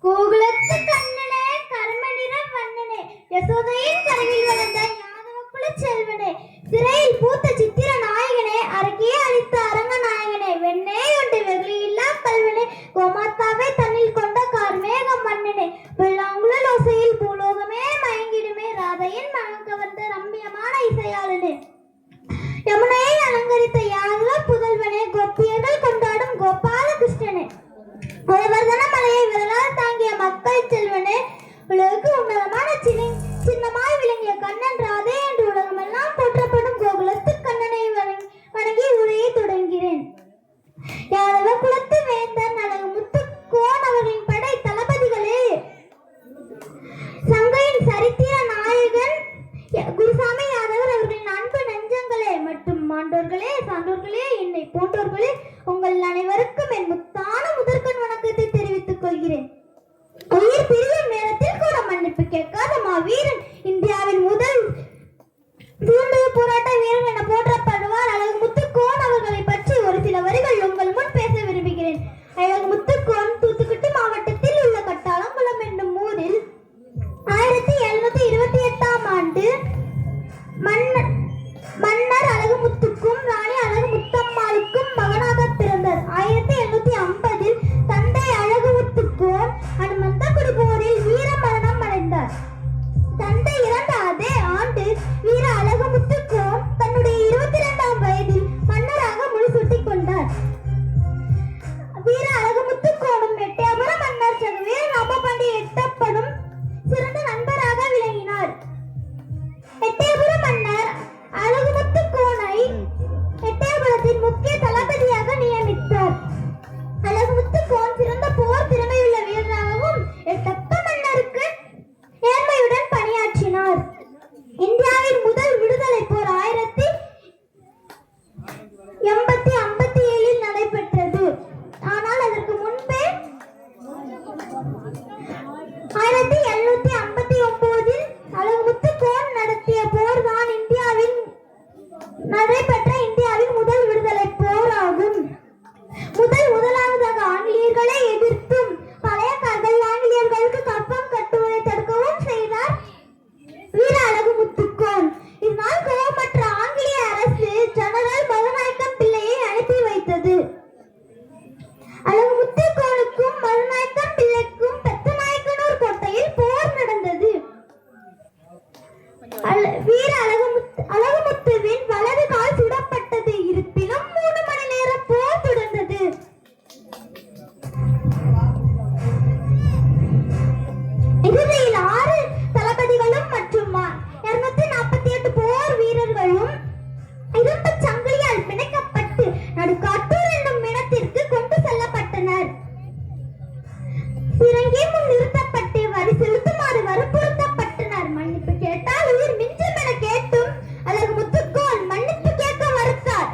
கோகுலத்து கண்ணனே கர்மநிற வண்ணனே யசோதையின் கரையில் வளர்ந்த யாதவ குலச் செல்வனே சிறையில் பூத்த சித்திர நாயகனே அரக்கே அளித்த அரங்க நாயகனே வெண்ணே உண்டு வெகுளியில்லா கல்வனே கோமாத்தாவை தன்னில் கொண்ட கார்மேகம் மன்னனே புல்லாங்குழல் ஓசையில் பூலோகமே மயங்கிடுமே ராதையின் மனம் கவர்ந்த ரம்மியமான இசையாளனே யமுனையை அலங்கரித்த யாதவ புதல்வனே கோபியர்கள் கொண்டாடும் கோபால கிருஷ்ணனே கோவர்தன மலையை விரலால் தாங்கிய மக்கள் செல்வனே உலகுக்கு உன்னதமான சின்னமாய் விளங்கிய கண்ணன் ராதே என்று உலகமெல்லாம் போற்றப்படும் கோகுலத்து கண்ணனை வணங்கி உரையை தொடங்குகிறேன். யாதவ குலத்து வேந்தன் அழகு முத்துக்கோன் அவர்களின் படை தளபதிகளே, சங்கையின் சரித்திர நாயகன் குருசாமி யாதவர் அவர்களின் அன்பு நெஞ்சங்களே மற்றும் மாண்டோர்களே சான்றோர்களே என்னை போன்றோர்களே உங்கள் அனைவருக்கும் என் முத்தான முதற்கண் வணக்கத்தை தெரிவித்துக் கொள்கிறேன். உயிர் பிரியும் நேரத்தில் கூட மன்னிப்பு கேட்காத மாவீரன், இந்தியாவின் முதல் சுதந்திர போராட்ட வீரன் என போற்றப்படுவார் அழகு முத்துக்கோன் அவர்களை பற்றி ஒரு சில வரிகள் உங்கள் முன் பேச விரும்புகிறேன். அழகு முத்துக்கோன் தூத்துக்குடி மாவட்டத்தில் உள்ள கட்டாளங்குளம் என்னும் ஊரில் 1728ஆம் ஆண்டு மன்னர் அழகு முத்துக்கும் ராணி அழகு முத்தம்மாளுக்கும் மகனாக பிறந்தார். 1750இல் தந்தை அழகு முத்துக்கோன் அனுமந்தகுடி போரில் வீர மரணம் அடைந்தார். தந்தை இறந்த அதே ஆண்டு வீர அழகு முத்துக்கோன் தன்னுடைய 22ஆம் வயதில் மன்னராக முடிசூட்டிக் கொண்டார். வீர அழகு முத்துக்கோனும் எட்டயபுரம் மன்னர் சகவீர ராமபாண்டி எட்டப்பனும் சிறந்த நண்பராக விளங்கினார். எட்டயபுரம் மன்னர் அழகு முத்துக்கோனை எட்டயபுரத்தின் முக்கிய தளபதியாக நியமித்தார். அழகு முத்துக்கோன் சிறந்த போர் திறமையுள்ள வீரராகவும் எட்டப்ப மன்னருக்கு நேர்மையுடன் பணியாற்றினார். இந்தியாவின் முதல் விடுதலை போர் 1857இல் நடைபெற்றது. ஆனால் அதற்கு முன்பே 1759இல் அழகு முத்துக்கோன் நடத்திய போர் தான் நடைபெற்ற இந்தியாவின் முதல் விடுதலை போர் ஆகும். முதலாவதாக ஆங்கிலேயர்களை எதிர்த்தும் பழைய ஆங்கிலேயர்களுக்கு கப்பம் கட்டுவதை தடுக்கவும் செய்தார் வீர அழகு முத்துக்கோன். இதனால் கோபமற்ற ஆங்கிலேய அரசு ஜெனரல் மருநாயக்கம் பிள்ளையை அனுப்பி வைத்தது. அழகு முத்துக்கோனுக்கும் மருநாயக்கம் பிள்ளைக்கும் பெத்தநாயக்கனூர் கோட்டையில் போர் நடந்தது. வீர அழகு முத்துவின் வலது கால் சுடப்பட்டது. இருப்பினும் 3 மணி நேரம் போர் தொடர்ந்தது. இறுதியில் 6 தளபதிகளும் மற்றும் 248 போர் வீரர்களும் இரும்பு சங்கிலியால் பிணைக்கப்பட்டு நடுக்காட்டூர் என்னும் இடத்திற்கு கொண்டு செல்லப்பட்டனர். இறங்கி முன் நிறுத்தப்பட்டு வரி செலுத்துமாறு வற்புறுத்தப்பட்டனர். மன்னிப்பு கேட்டால் உயிர் மிஞ்சும் என கேட்டும் அழகு முத்துக்கோன் மன்னிப்பு கேட்க மறுத்தார்.